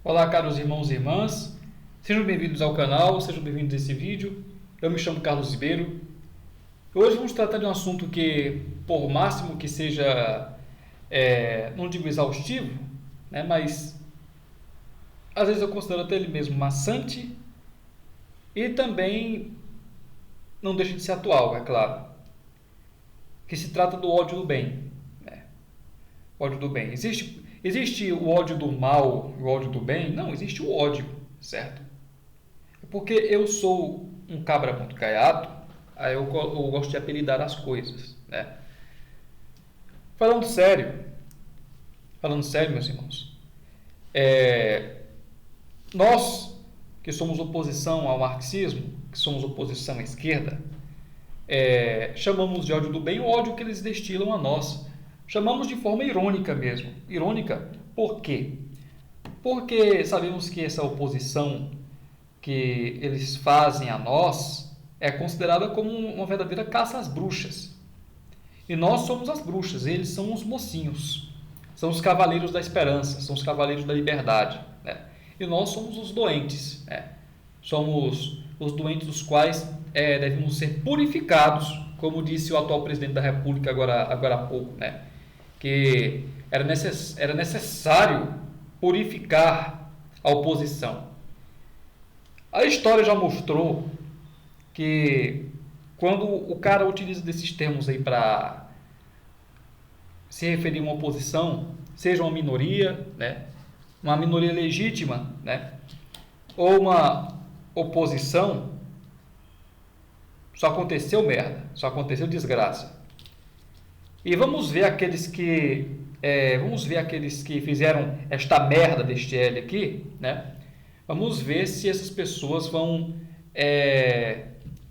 Olá, caros irmãos e irmãs, sejam bem-vindos ao canal, sejam bem-vindos a esse vídeo. Eu me chamo Carlos Ribeiro. Hoje vamos tratar de um assunto que, por máximo que seja, não digo exaustivo, né, mas às vezes eu considero até ele mesmo maçante e também não deixa de ser atual, é claro, que se trata do ódio do bem. Ódio do bem. Existe o ódio do mal e o ódio do bem? Não, existe o ódio, certo? É porque eu sou um cabra muito caiado, aí eu gosto de apelidar as coisas, né? Falando sério, meus irmãos, nós que somos oposição ao marxismo, que somos oposição à esquerda, chamamos de ódio do bem o ódio que eles destilam a nós. Chamamos de forma irônica mesmo. Irônica por quê? Porque sabemos que essa oposição que eles fazem a nós é considerada como uma verdadeira caça às bruxas. E nós somos as bruxas, eles são os mocinhos. São os cavaleiros da esperança, são os cavaleiros da liberdade, né? E nós somos os doentes, né? Somos os doentes dos quais devemos ser purificados, como disse o atual presidente da República agora há pouco, né? Que era necessário purificar a oposição. A história já mostrou que quando o cara utiliza desses termos aí para se referir a uma oposição, seja uma minoria, né, uma minoria legítima, né, ou uma oposição, só aconteceu merda, só aconteceu desgraça. E vamos ver aqueles que fizeram esta merda deste L aqui, né? Vamos ver se essas pessoas vão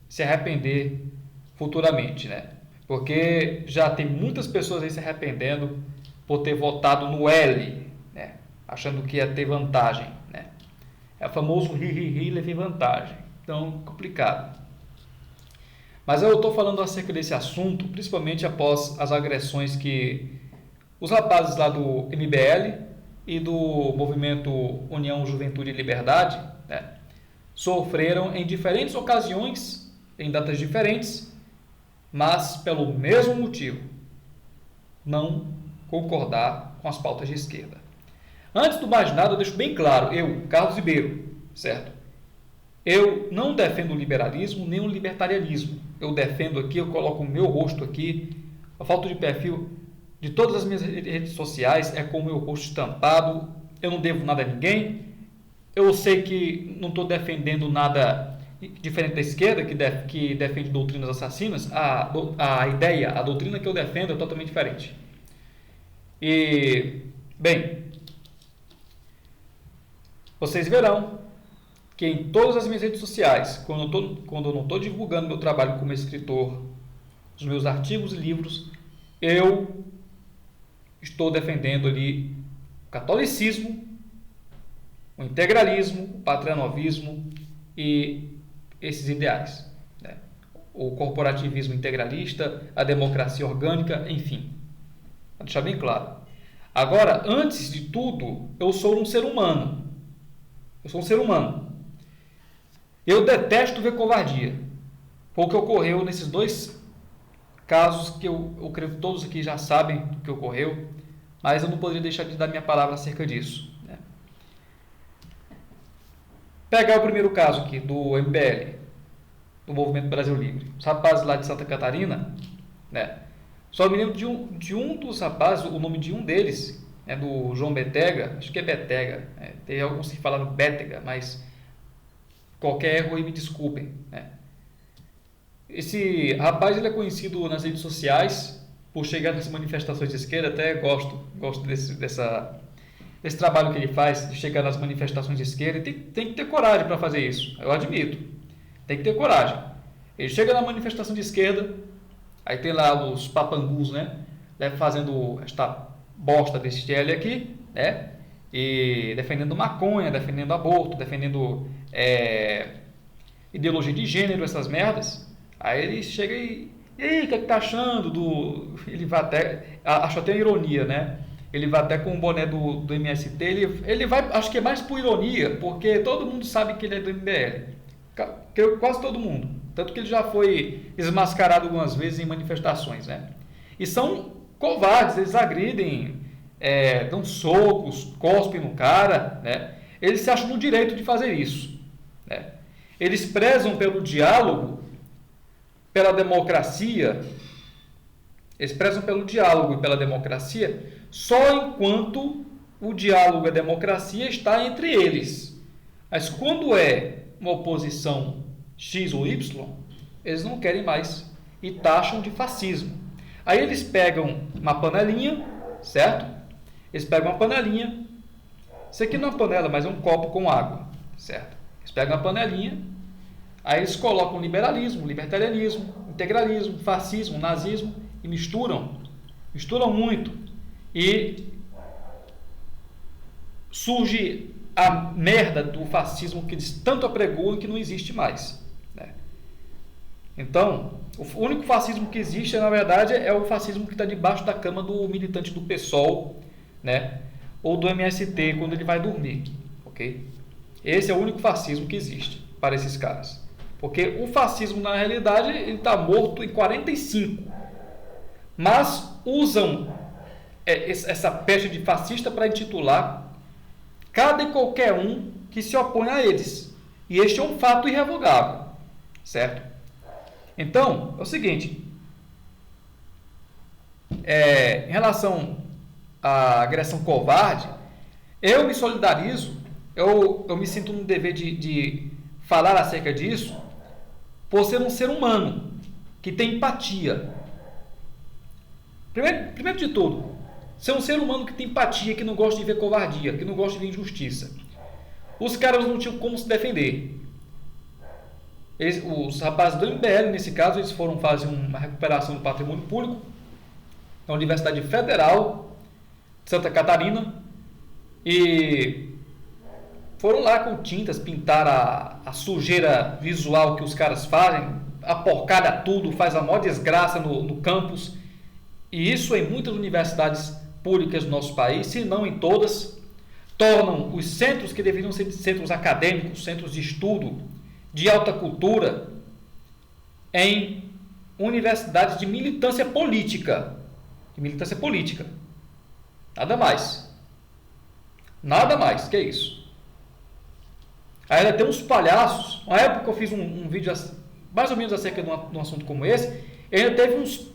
se arrepender futuramente, né? Porque já tem muitas pessoas aí se arrependendo por ter votado no L, né? Achando que ia ter vantagem, né? É o famoso ri, levei vantagem. Então, complicado. Mas eu estou falando acerca desse assunto, principalmente após as agressões que os rapazes lá do MBL e do movimento União Juventude e Liberdade, né, sofreram em diferentes ocasiões, em datas diferentes, mas pelo mesmo motivo, não concordar com as pautas de esquerda. Antes do mais nada, eu deixo bem claro, eu, Carlos Ribeiro, certo? Eu não defendo o liberalismo nem o libertarianismo. Eu defendo aqui, eu coloco o meu rosto aqui. A foto de perfil de todas as minhas redes sociais é com o meu rosto estampado. Eu não devo nada a ninguém. Eu sei que não estou defendendo nada diferente da esquerda, que defende doutrinas assassinas. A ideia, a doutrina que eu defendo é totalmente diferente. E, bem, vocês verão que em todas as minhas redes sociais, quando eu não estou divulgando meu trabalho como escritor, os meus artigos e livros, eu estou defendendo ali o catolicismo, o integralismo, o patrianovismo e esses ideais, né? O corporativismo integralista, a democracia orgânica, enfim, para deixar bem claro. Agora, antes de tudo, eu sou um ser humano. Eu detesto ver covardia. Foi o que ocorreu nesses dois casos que eu creio que todos aqui já sabem do que ocorreu, mas eu não poderia deixar de dar minha palavra acerca disso, né? Pegar o primeiro caso aqui do MBL, do Movimento Brasil Livre. Os rapazes lá de Santa Catarina, né? Só me lembro de um dos rapazes, o nome de um deles, do João Betega, acho que é Betega, tem alguns que falaram Bétega, mas qualquer erro aí me desculpem, né? Esse rapaz ele é conhecido nas redes sociais por chegar nas manifestações de esquerda, até gosto desse trabalho que ele faz, de chegar nas manifestações de esquerda. Tem que ter coragem para fazer isso, eu admito, tem que ter coragem. Ele chega na manifestação de esquerda, aí tem lá os papangus, né, fazendo esta bosta desse TL aqui, né, e defendendo maconha, defendendo aborto, defendendo ideologia de gênero, essas merdas. Aí ele chega e aí, o que tá achando do... Ele vai até... Acho até ironia, né? ele vai até com o boné do MST, ele vai, acho que é mais por ironia, porque todo mundo sabe que ele é do MBL. Quase todo mundo. Tanto que ele já foi desmascarado algumas vezes em manifestações, né? E são covardes, eles agridem, dão socos, cospem no cara, né? Eles se acham no direito de fazer isso, né? Eles prezam pelo diálogo, pela democracia. Eles prezam pelo diálogo e pela democracia só enquanto o diálogo e a democracia está entre eles. Mas quando é uma oposição X ou Y, eles não querem mais e taxam de fascismo. Aí eles pegam uma panelinha, certo? Eles pegam uma panelinha. Isso aqui não é uma panela, mas é um copo com água, certo? Eles pegam uma panelinha, aí eles colocam liberalismo, libertarianismo, integralismo, fascismo, nazismo e misturam muito. E surge a merda do fascismo que eles tanto apregoam que não existe mais, né? Então, o único fascismo que existe, na verdade, é o fascismo que está debaixo da cama do militante do PSOL, né? Ou do MST quando ele vai dormir, ok? Esse é o único fascismo que existe para esses caras. Porque o fascismo, na realidade, ele está morto em 45. Mas usam essa peste de fascista para intitular cada e qualquer um que se opõe a eles. E este é um fato irrevogável, certo? Então, é o seguinte, em relação à agressão covarde, eu me solidarizo, eu me sinto no dever de falar acerca disso, por ser um ser humano que tem empatia. Primeiro de tudo, ser um ser humano que tem empatia, que não gosta de ver covardia, que não gosta de ver injustiça. Os caras não tinham como se defender. Os rapazes do MBL, nesse caso, eles foram fazer uma recuperação do patrimônio público na Universidade Federal de Santa Catarina e foram lá com tintas pintar a sujeira visual que os caras fazem, aporcalha tudo, faz a maior desgraça no campus. E isso em muitas universidades públicas do nosso país, se não em todas, tornam os centros que deveriam ser centros acadêmicos, centros de estudo, de alta cultura, em universidades de militância política. De militância política. Nada mais. Nada mais, que é isso. Ainda tem uns palhaços. Na época que eu fiz um vídeo mais ou menos acerca de um assunto como esse, ainda teve uns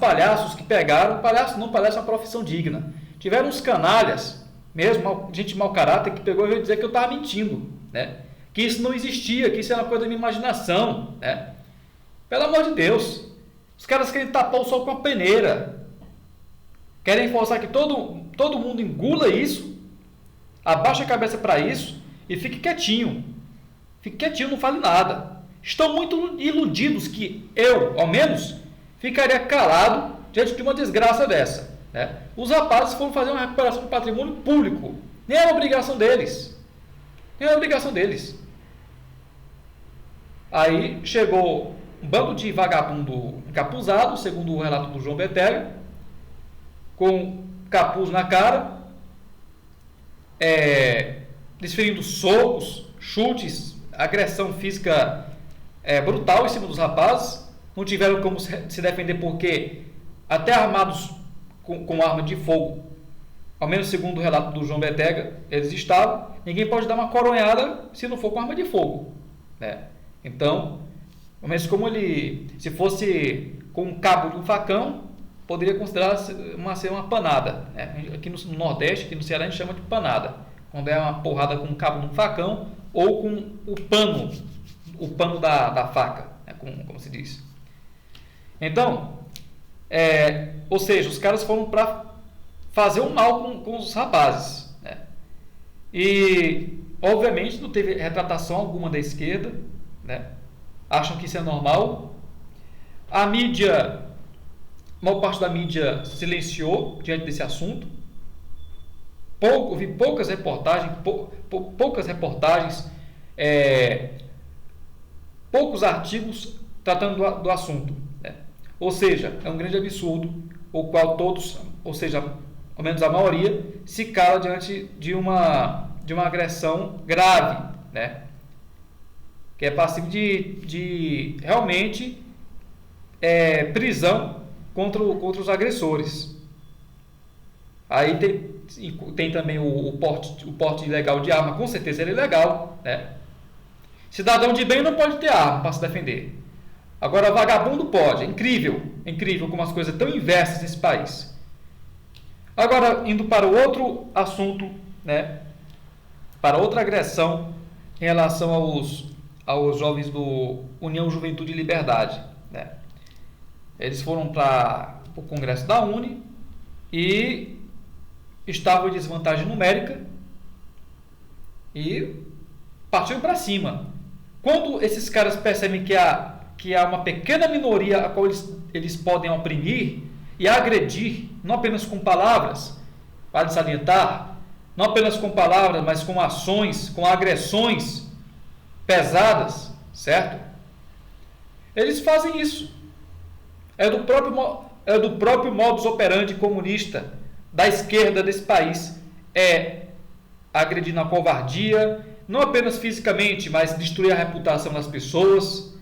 palhaços que pegaram, palhaço é uma profissão digna. Tiveram uns canalhas, mesmo, gente mau caráter, que pegou e veio dizer que eu estava mentindo, né? Que isso não existia, que isso era uma coisa da minha imaginação, né? Pelo amor de Deus, os caras querem tapar o sol com a peneira, querem forçar que todo mundo engula isso, abaixe a cabeça para isso e fique quietinho, não fale nada. Estão muito iludidos que eu, ao menos, ficaria calado diante de uma desgraça dessa, né? Os rapazes foram fazer uma recuperação do patrimônio público, nem era obrigação deles, Aí chegou um bando de vagabundo encapuzado, segundo o relato do João Betelho, com capuz na cara, desferindo socos, chutes, agressão física brutal em cima dos rapazes. Não tiveram como se defender porque até armados com arma de fogo, ao menos segundo o relato do João Betega, eles estavam. Ninguém pode dar uma coronhada se não for com arma de fogo, né? Então, mas como se fosse com um cabo de um facão, poderia considerar ser uma panada, né? Aqui no Nordeste, aqui no Ceará, a gente chama de panada, quando é uma porrada com um cabo de um facão ou com o pano da faca, né? Como se diz. Então, ou seja, os caras foram para fazer o mal com os rapazes, né? E, obviamente, não teve retratação alguma da esquerda, né? Acham que isso é normal. A mídia, maior parte da mídia silenciou diante desse assunto. Vi poucas reportagens, poucos artigos tratando do assunto, né? Ou seja, é um grande absurdo, o qual todos, ou seja, ao menos a maioria, se cala diante de uma agressão grave, né? Que é passivo de realmente prisão contra os agressores. Aí tem também o porte ilegal de arma, com certeza ele é ilegal, né? Cidadão de bem não pode ter arma para se defender. Agora, vagabundo pode. É incrível como as coisas estão inversas nesse país. Agora, indo para o outro assunto, né? Para outra agressão em relação aos jovens do União Juventude e Liberdade, né? Eles foram para o Congresso da UNE e estavam em desvantagem numérica e partiram para cima. Quando esses caras percebem que há uma pequena minoria a qual eles podem oprimir e agredir, não apenas com palavras, vale salientar, não apenas com palavras, mas com ações, com agressões pesadas, certo? Eles fazem isso. É do próprio modus operandi comunista da esquerda desse país. É agredir na covardia, não apenas fisicamente, mas destruir a reputação das pessoas,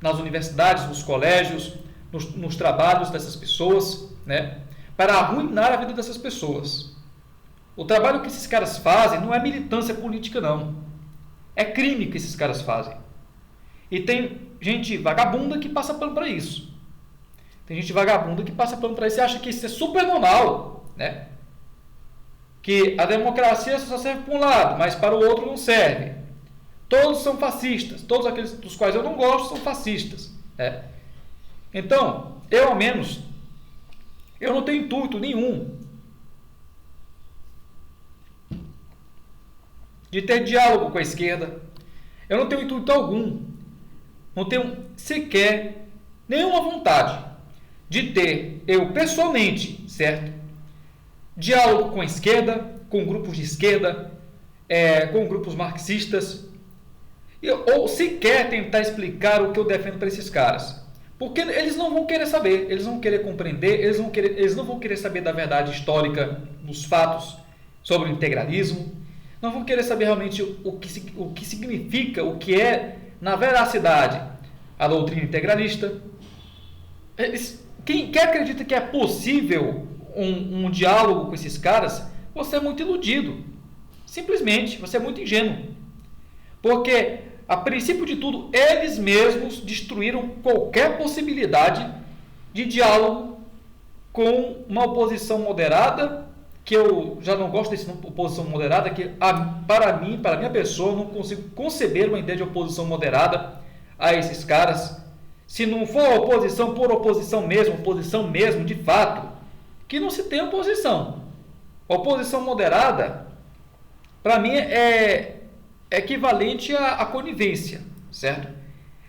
nas universidades, nos colégios, nos trabalhos dessas pessoas, né? Para arruinar a vida dessas pessoas. O trabalho que esses caras fazem não é militância política, não. É crime que esses caras fazem. E tem gente vagabunda que passa pano para isso. Tem gente vagabunda que passa pano para isso e acha que isso é super normal, né? Que a democracia só serve para um lado, mas para o outro não serve. Todos são fascistas. Todos aqueles dos quais eu não gosto são fascistas, né? Então, eu ao menos, eu não tenho intuito nenhum de ter diálogo com a esquerda. Eu não tenho intuito algum. Não tenho sequer nenhuma vontade de ter, eu pessoalmente, certo? Diálogo com a esquerda, com grupos de esquerda, com grupos marxistas, ou sequer tentar explicar o que eu defendo para esses caras. Porque eles não vão querer saber, eles não vão querer compreender, eles não vão querer saber da verdade histórica, dos fatos sobre o integralismo, não vão querer saber realmente o que significa, o que é, na veracidade, a doutrina integralista. Quem acredita que é possível um diálogo com esses caras, você é muito iludido. Simplesmente, você é muito ingênuo. Porque, a princípio de tudo, eles mesmos destruíram qualquer possibilidade de diálogo com uma oposição moderada, que eu já não gosto desse nome, oposição moderada, que para mim, para a minha pessoa, eu não consigo conceber uma ideia de oposição moderada a esses caras. Se não for oposição por oposição mesmo, de fato, que não se tem oposição. Oposição moderada, para mim, é equivalente à conivência, certo?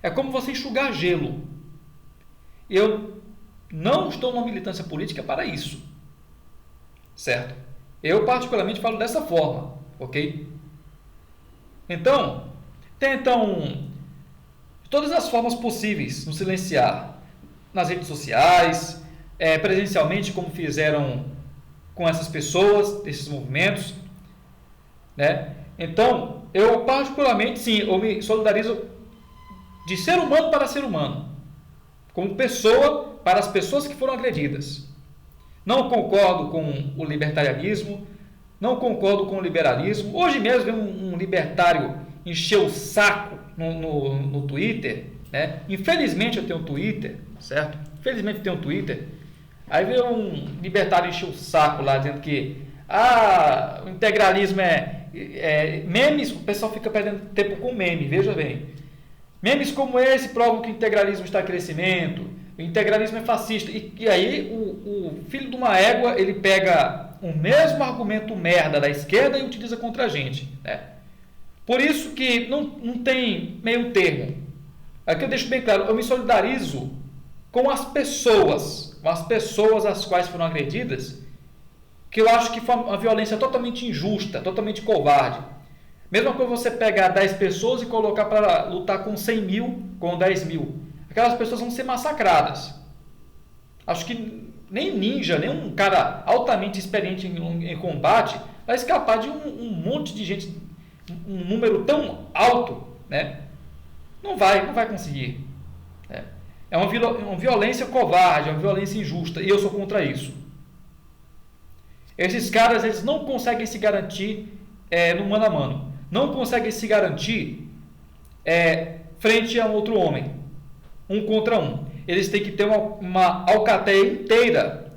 É como você enxugar gelo. Eu não estou numa militância política para isso, certo? Eu particularmente falo dessa forma, ok? Então, tentam todas as formas possíveis nos silenciar, nas redes sociais, presencialmente, como fizeram com essas pessoas, desses movimentos, né? Então, eu particularmente, sim, eu me solidarizo de ser humano para ser humano, como pessoa para as pessoas que foram agredidas. Não concordo com o libertarianismo, não concordo com o liberalismo. Hoje mesmo vem um libertário encher o saco no Twitter, né? Infelizmente eu tenho um Twitter, certo? Infelizmente eu tenho um Twitter. Aí vem um libertário encher o saco lá, dizendo que o integralismo memes, o pessoal fica perdendo tempo com meme, veja bem. Memes como esse provam que o integralismo está em crescimento, o integralismo é fascista. E aí o filho de uma égua, ele pega o mesmo argumento merda da esquerda e utiliza contra a gente, né? Por isso que não tem meio termo. Aqui eu deixo bem claro, eu me solidarizo com as pessoas às quais foram agredidas, que eu acho que foi uma violência totalmente injusta, totalmente covarde. Mesmo quando você pegar 10 pessoas e colocar para lutar com 100 mil, com 10 mil, aquelas pessoas vão ser massacradas. Acho que nem ninja, nem um cara altamente experiente em combate vai escapar de um monte de gente, um número tão alto, né? Não vai conseguir. Né? É uma violência covarde, é uma violência injusta, e eu sou contra isso. Esses caras, eles não conseguem se garantir no mano a mano, não conseguem se garantir frente a um outro homem, um contra um. Eles têm que ter uma alcateia inteira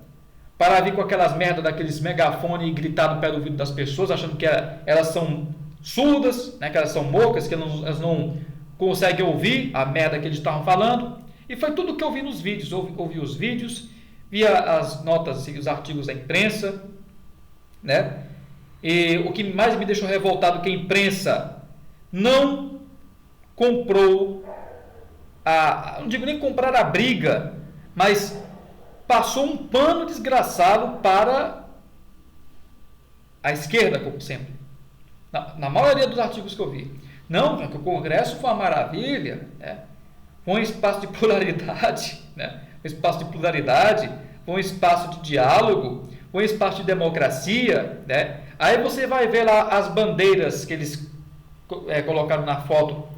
para vir com aquelas merdas daqueles megafones e gritar no pé do ouvido das pessoas, achando que elas são surdas, né, que elas são mocas, que elas não conseguem ouvir a merda que eles estavam falando. E foi tudo que eu vi nos vídeos. Ouvi os vídeos, via as notas e os artigos da imprensa, né? E o que mais me deixou revoltado é que a imprensa não comprou, não digo nem comprar a briga, mas passou um pano desgraçado para a esquerda, como sempre. Na maioria dos artigos que eu vi. Não, que o Congresso foi uma maravilha, né? Foi um espaço de pluralidade, né? Um espaço de pluralidade, foi um espaço de diálogo, foi um espaço de democracia, né? Aí você vai ver lá as bandeiras que eles colocaram na foto,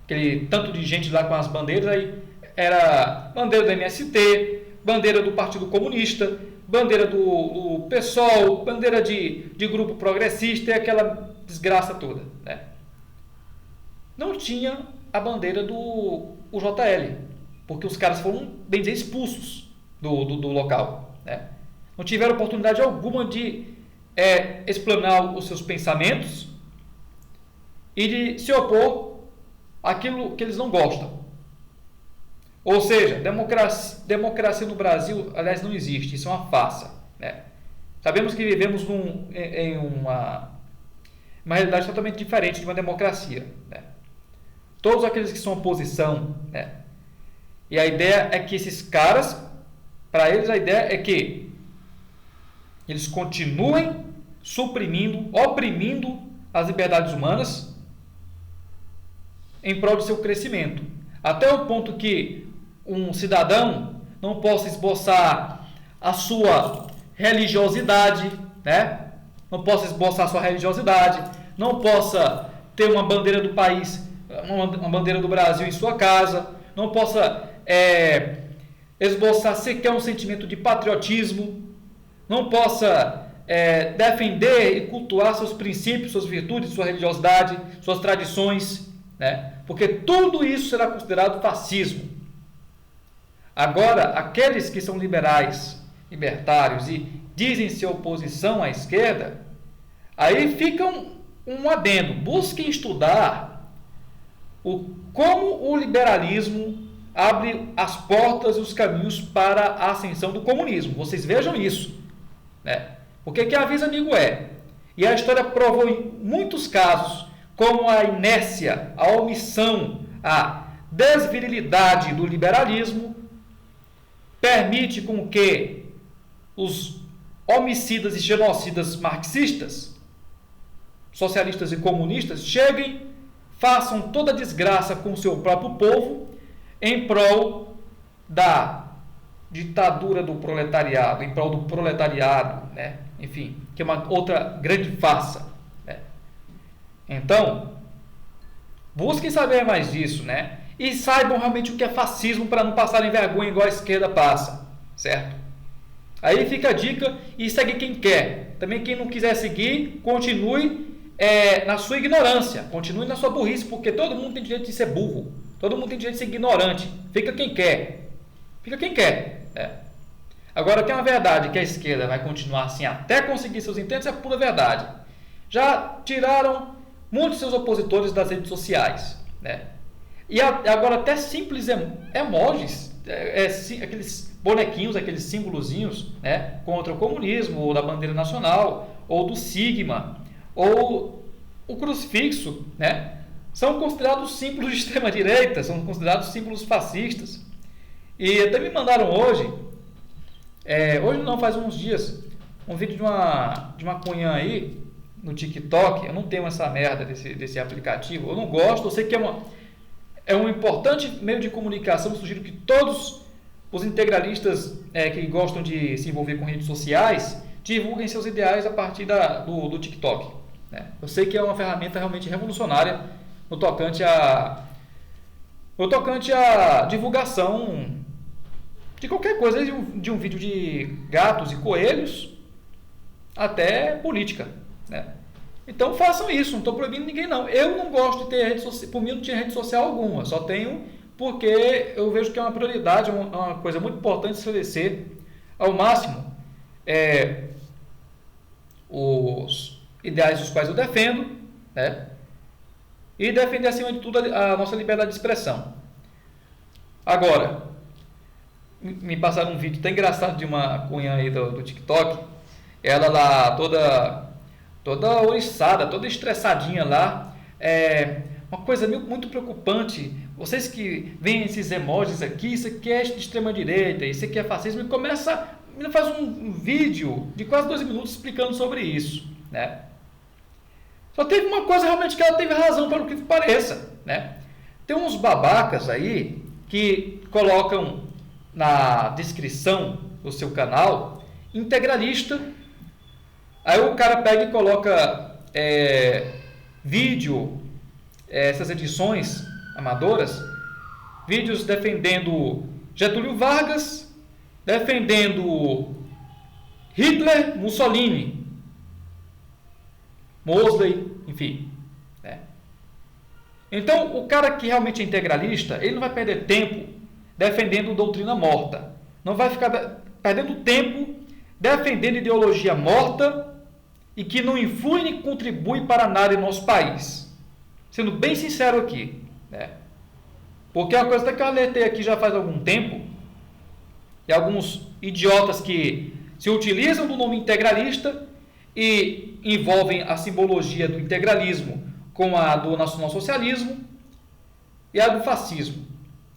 aquele tanto de gente lá com as bandeiras, aí era bandeira do MST, bandeira do Partido Comunista, bandeira do PSOL, bandeira de grupo progressista e aquela desgraça toda, né? Não tinha a bandeira do UJL, porque os caras foram, bem dizer, expulsos do local, né? Não tiveram oportunidade alguma de explanar os seus pensamentos e de se opor àquilo que eles não gostam. Ou seja, democracia no Brasil, aliás, não existe, isso é uma farsa, né? Sabemos que vivemos em uma realidade totalmente diferente de uma democracia, né? Todos aqueles que são oposição, né? E a ideia é que esses caras, para eles a ideia é que eles continuem suprimindo, oprimindo as liberdades humanas em prol do seu crescimento. Até o ponto que um cidadão não possa esboçar a sua religiosidade, né? Não possa esboçar a sua religiosidade, não possa ter uma bandeira do país, uma bandeira do Brasil em sua casa, não possa esboçar sequer um sentimento de patriotismo, não possa defender e cultuar seus princípios, suas virtudes, sua religiosidade, suas tradições, né? Porque tudo isso será considerado fascismo. Agora, aqueles que são liberais, libertários e dizem ser oposição à esquerda, aí fica um adendo. Busquem estudar como o liberalismo abre as portas e os caminhos para a ascensão do comunismo. Vocês vejam isso, né? Porque que avisa amigo é. E a história provou em muitos casos como a inércia, a omissão, a desvirilidade do liberalismo permite com que os homicidas e genocidas marxistas, socialistas e comunistas cheguem, façam toda a desgraça com o seu próprio povo em prol da ditadura do proletariado, em prol do proletariado, né? Enfim, que é uma outra grande farsa, né? Então, busquem saber mais disso, né? E saibam realmente o que é fascismo para não passarem vergonha igual a esquerda passa, certo? Aí fica a dica e segue quem quer. Também quem não quiser seguir, continue na sua ignorância, continue na sua burrice, porque todo mundo tem direito de ser burro, todo mundo tem direito de ser ignorante. Fica quem quer, né? Agora, tem uma verdade que a esquerda vai continuar assim até conseguir seus intentos, é pura verdade. Já tiraram muitos seus opositores das redes sociais, né? E agora até simples emojis, aqueles bonequinhos, aqueles símbolozinhos, né, contra o comunismo, ou da bandeira nacional, ou do sigma, ou o crucifixo, né, são considerados símbolos de extrema-direita, são considerados símbolos fascistas. E até me mandaram hoje não, faz uns dias, um vídeo de uma cunhã aí, no TikTok. Eu não tenho essa merda desse aplicativo, eu não gosto, eu sei que é um importante meio de comunicação. Eu sugiro que todos os integralistas que gostam de se envolver com redes sociais divulguem seus ideais a partir do TikTok, né? Eu sei que é uma ferramenta realmente revolucionária no tocante à divulgação de qualquer coisa, de um vídeo de gatos e coelhos até política, né? Então façam isso, não estou proibindo ninguém não. Eu não gosto de ter rede social, por mim não tinha rede social alguma, só tenho porque eu vejo que é uma prioridade, uma coisa muito importante estabelecer ao máximo os ideais dos quais eu defendo, né? E defender acima de tudo a nossa liberdade de expressão. Agora, me passaram um vídeo tão engraçado de uma cunha aí do TikTok, ela lá toda ouriçada, toda estressadinha lá, uma coisa muito preocupante. Vocês que veem esses emojis aqui, isso aqui é de extrema direita, isso aqui é fascismo, e faz um vídeo de quase 2 minutos explicando sobre isso, né? Só teve uma coisa realmente que ela teve razão, pelo que pareça, né? Tem uns babacas aí que colocam na descrição do seu canal integralista. Aí o cara pega e coloca vídeo, essas edições amadoras, vídeos defendendo Getúlio Vargas, defendendo Hitler, Mussolini, Mosley, enfim, né? Então, o cara que realmente é integralista, ele não vai perder tempo defendendo doutrina morta, não vai ficar perdendo tempo defendendo ideologia morta e que não influi nem contribui para nada em nosso país. Sendo bem sincero aqui, né? Porque é uma coisa que eu alertei aqui já faz algum tempo, e alguns idiotas que se utilizam do nome integralista e envolvem a simbologia do integralismo com a do nacionalsocialismo e a do fascismo,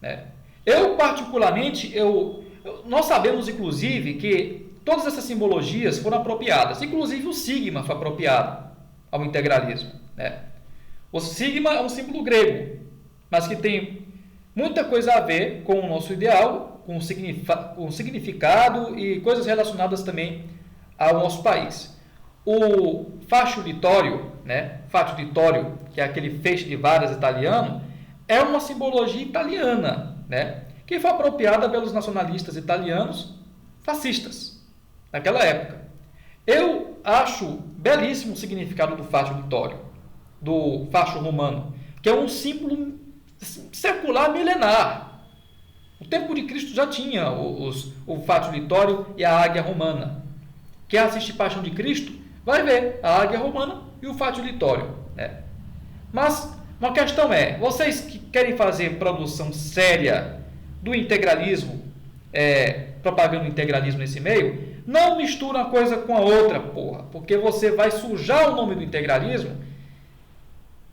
né? Eu, particularmente, nós sabemos, inclusive, que todas essas simbologias foram apropriadas, inclusive o sigma foi apropriado ao integralismo, né? O sigma é um símbolo grego, mas que tem muita coisa a ver com o nosso ideal, com o significado e coisas relacionadas também ao nosso país. O fascio litório, né? Fascio litório, que é aquele feixe de varas italiano, é uma simbologia italiana, né? Que foi apropriada pelos nacionalistas italianos fascistas naquela época. Eu acho belíssimo o significado do fascio litório, do fascio romano, que é um símbolo secular milenar. O tempo de Cristo já tinha o fascio litório e a águia romana. Quem assiste Paixão de Cristo vai ver a águia romana e o fascio litório, né? Mas uma questão é, vocês que querem fazer produção séria do integralismo, propagando o integralismo nesse meio, não mistura uma coisa com a outra, porra, porque você vai sujar o nome do integralismo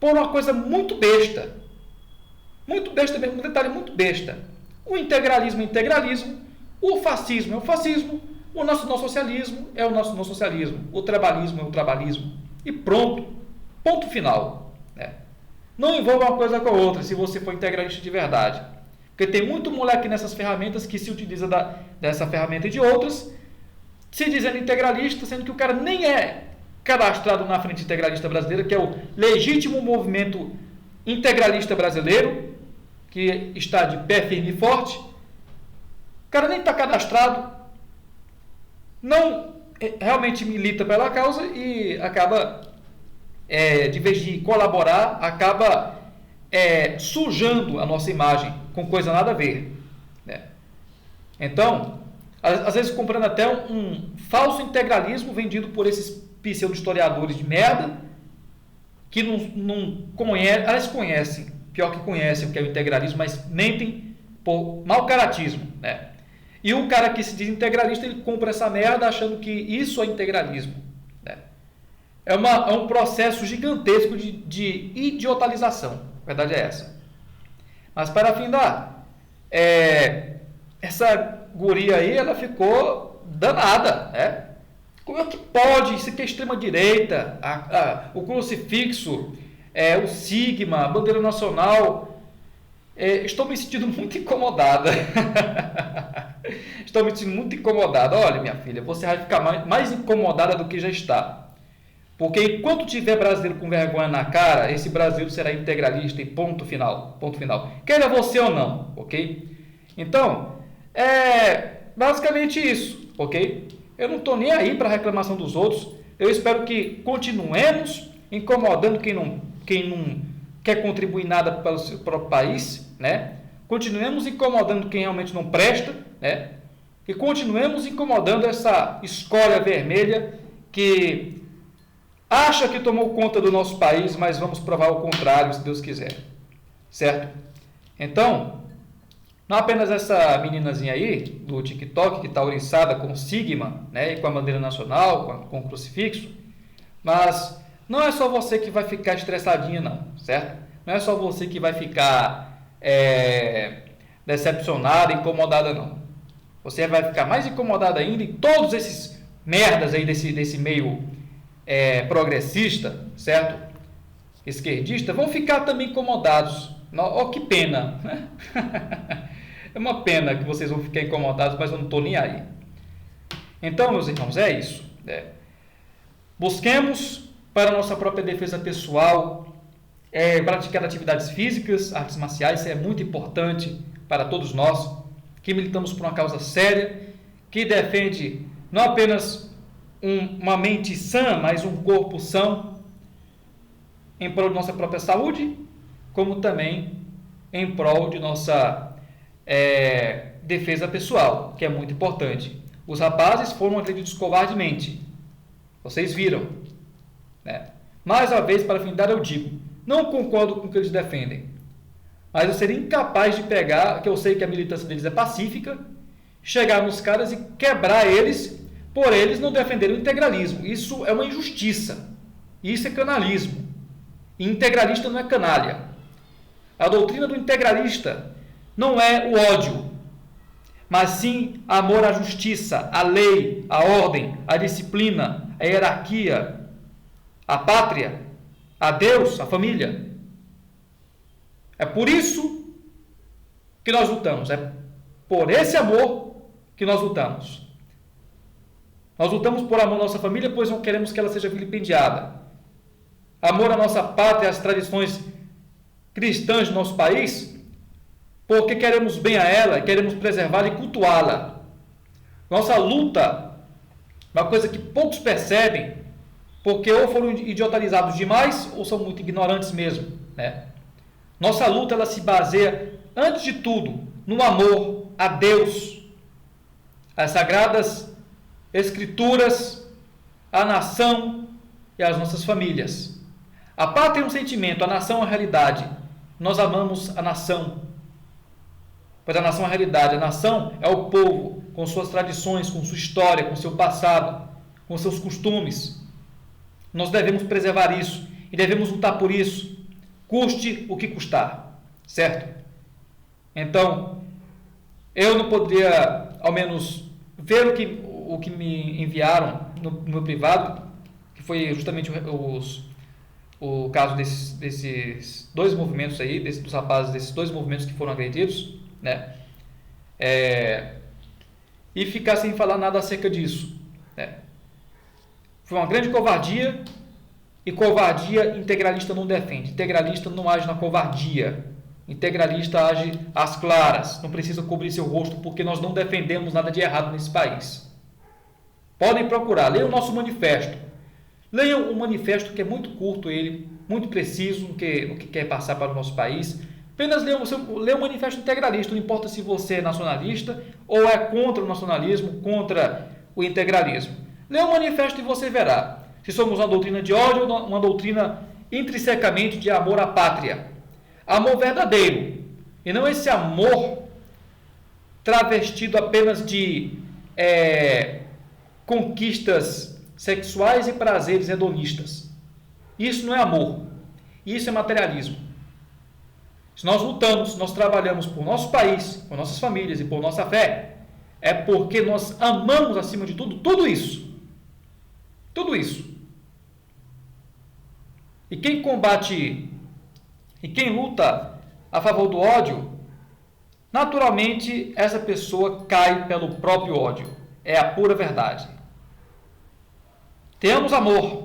por uma coisa muito besta mesmo, um detalhe muito besta. O integralismo é o integralismo, o fascismo é o fascismo, o nacionalsocialismo é o nacionalsocialismo, o trabalhismo é o trabalhismo, e pronto, ponto final, né? Não envolva uma coisa com a outra se você for integralista de verdade, porque tem muito moleque nessas ferramentas que se utiliza dessa ferramenta e de outras, se dizendo integralista, sendo que o cara nem é cadastrado na Frente Integralista Brasileira, que é o legítimo movimento integralista brasileiro, que está de pé firme e forte. O cara nem está cadastrado, não realmente milita pela causa e acaba, de vez de colaborar, acaba sujando a nossa imagem com coisa nada a ver, né? Então, às vezes comprando até um falso integralismo vendido por esses pseudo-historiadores de merda que não conhecem, elas conhecem, pior que conhecem o que é o integralismo, mas mentem por mau caratismo, né? E o cara que se diz integralista, ele compra essa merda achando que isso é integralismo, né? É um processo gigantesco de idiotalização, a verdade é essa. Mas para afindar, essa guria aí, ela ficou danada, né? Como é que pode? Isso aqui é extrema-direita, o crucifixo, o sigma, a bandeira nacional. Estou me sentindo muito incomodada. Estou me sentindo muito incomodada. Olha, minha filha, você vai ficar mais incomodada do que já está. Porque enquanto tiver brasileiro com vergonha na cara, esse Brasil será integralista e ponto final. Ponto final. Queira você ou não, ok? Então, é basicamente isso, ok? Eu não estou nem aí para a reclamação dos outros. Eu espero que continuemos incomodando quem não quer contribuir nada para o seu próprio país, né? Continuemos incomodando quem realmente não presta, né? E continuemos incomodando essa escória vermelha que acha que tomou conta do nosso país, mas vamos provar o contrário, se Deus quiser. Certo? Então, não apenas essa meninazinha aí, do TikTok, que está oriçada com o Sigma, né, e com a bandeira nacional, com o crucifixo, mas não é só você que vai ficar estressadinha, não, certo? Não é só você que vai ficar decepcionada, incomodada, não. Você vai ficar mais incomodada ainda e todos esses merdas aí desse meio progressista, certo? Esquerdista, vão ficar também incomodados. Oh, que pena, né? É uma pena que vocês vão ficar incomodados, mas eu não estou nem aí. Então, meus irmãos, é isso. Busquemos para a nossa própria defesa pessoal, praticar atividades físicas, artes marciais, isso é muito importante para todos nós, que militamos por uma causa séria, que defende não apenas uma mente sã, mas um corpo são, em prol de nossa própria saúde, como também em prol de nossa defesa pessoal, que é muito importante. Os rapazes foram agredidos covardemente. Vocês viram, né? Mais uma vez, para finalizar, eu digo, não concordo com o que eles defendem, mas eu seria incapaz de pegar, que eu sei que a militância deles é pacífica, chegar nos caras e quebrar eles, por eles não defenderem o integralismo. Isso é uma injustiça. Isso é canalismo. E integralista não é canalha. A doutrina do integralista não é o ódio, mas sim amor à justiça, à lei, à ordem, à disciplina, à hierarquia, à pátria, a Deus, à família. É por isso que nós lutamos. É por esse amor que nós lutamos. Nós lutamos por amor à nossa família, pois não queremos que ela seja vilipendiada. Amor à nossa pátria, às tradições cristãs do nosso país, porque queremos bem a ela, queremos preservá-la e cultuá-la. Nossa luta, uma coisa que poucos percebem, porque ou foram idiotarizados demais, ou são muito ignorantes mesmo, né? Nossa luta, ela se baseia, antes de tudo, no amor a Deus, às sagradas escrituras, à nação e às nossas famílias. A pátria é um sentimento, a nação é uma realidade. Nós amamos a nação, pois a nação é a realidade. A nação é o povo, com suas tradições, com sua história, com seu passado, com seus costumes. Nós devemos preservar isso e devemos lutar por isso, custe o que custar, certo? Então, eu não poderia, ao menos, ver o que me enviaram no meu privado, que foi justamente o caso desses dois movimentos aí, dos rapazes desses dois movimentos que foram agredidos, né? E ficar sem falar nada acerca disso, né? Foi uma grande covardia, e covardia integralista não defende. Integralista não age na covardia. Integralista age às claras, não precisa cobrir seu rosto, porque nós não defendemos nada de errado nesse país. Podem procurar, leiam o nosso manifesto. Leiam o manifesto, que é muito curto ele, muito preciso no que quer passar para o nosso país. Apenas leiam o manifesto integralista, não importa se você é nacionalista ou é contra o nacionalismo, contra o integralismo. Leia o manifesto e você verá se somos uma doutrina de ódio ou uma doutrina intrinsecamente de amor à pátria. Amor verdadeiro, e não esse amor travestido apenas de conquistas sexuais e prazeres hedonistas. Isso não é amor, isso é materialismo. Se nós lutamos, nós trabalhamos por nosso país, por nossas famílias e por nossa fé, é porque nós amamos acima de tudo isso. Tudo isso. E quem combate e quem luta a favor do ódio, naturalmente essa pessoa cai pelo próprio ódio. É a pura verdade. Tenhamos amor,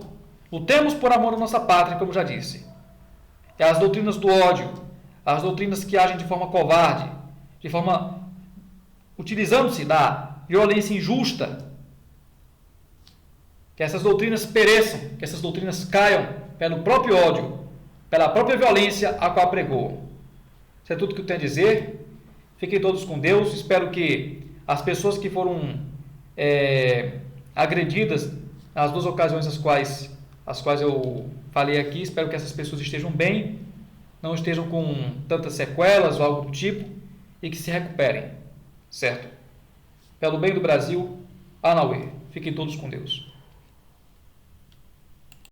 lutemos por amor à nossa pátria, como já disse. É as doutrinas do ódio, as doutrinas que agem de forma covarde, de forma utilizando-se da violência injusta, que essas doutrinas pereçam, que essas doutrinas caiam pelo próprio ódio, pela própria violência a qual pregou. Isso é tudo que eu tenho a dizer. Fiquem todos com Deus. Espero que as pessoas que foram agredidas nas duas ocasiões as quais eu falei aqui, espero que essas pessoas estejam bem, não estejam com tantas sequelas ou algo do tipo, e que se recuperem, certo? Pelo bem do Brasil, Anauê. Fiquem todos com Deus.